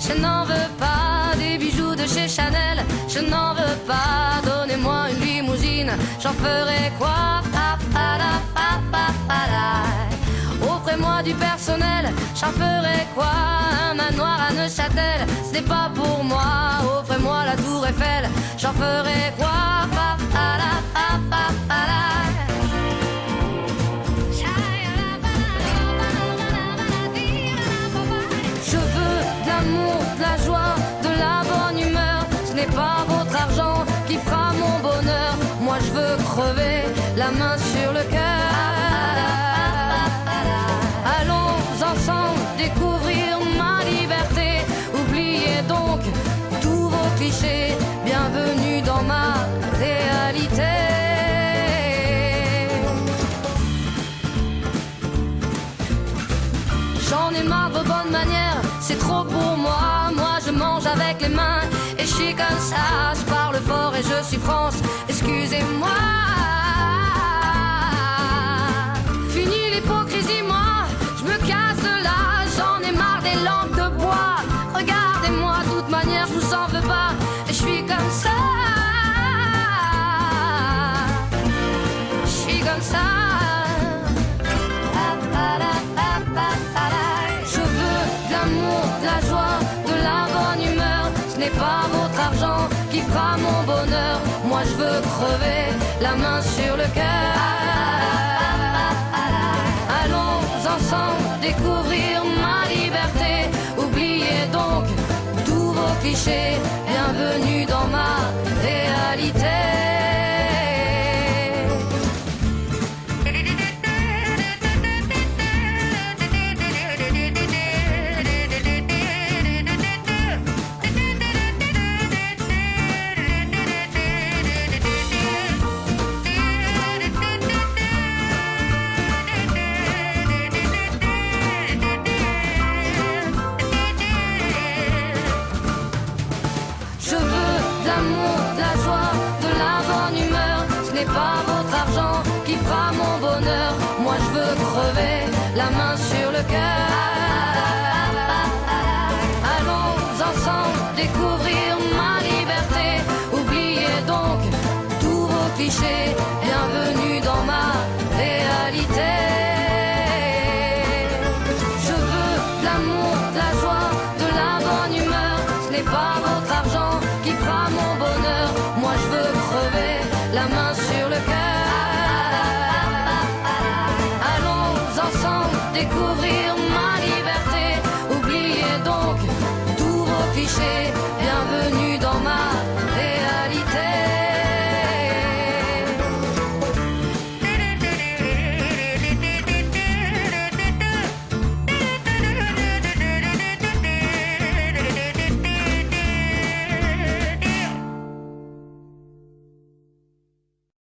Je n'en veux pas des bijoux de chez Chanel, je n'en veux pas. Donnez-moi une limousine, j'en ferai quoi? Offrez-moi du personnel, j'en ferai quoi? Un manoir à Neuchâtel, ce n'est pas pour moi. Offrez-moi la tour Eiffel, j'en ferai quoi? Je veux de l'amour, de la joie, de la bonne humeur. Ce n'est pas votre argent qui fera mon bonheur. Moi je veux crever la main sur le cœur. Allons ensemble découvrir ma liberté. Oubliez donc tous vos clichés. Bienvenue dans ma réalité. J'en ai marre de vos bonnes manières, c'est trop pour moi. Moi je mange avec les mains et je suis comme ça. Je parle fort et je suis France, excusez-moi. Fini l'hypocrisie, moi je me casse de là. J'en ai marre des lampes de bois. Regardez-moi, de toute manière je vous en veux pas. Et je suis comme ça. Je suis comme ça. De la joie, de la bonne humeur. Ce n'est pas votre argent qui fera mon bonheur. Moi je veux crever la main sur le cœur. Allons ensemble découvrir ma liberté. Oubliez donc tous vos clichés. Bienvenue dans ma réalité. Pas votre argent qui fera mon bonheur. Moi je veux crever la main sur le cœur. Allons ensemble découvrir ma liberté. Oubliez donc tous vos clichés. Bienvenue dans ma réalité. Je veux de l'amour, de la joie, de la bonne humeur. Ce n'est pas votre argent qui fera mon bonheur. Moi je veux crever la main sur le cœur. Allons ensemble découvrir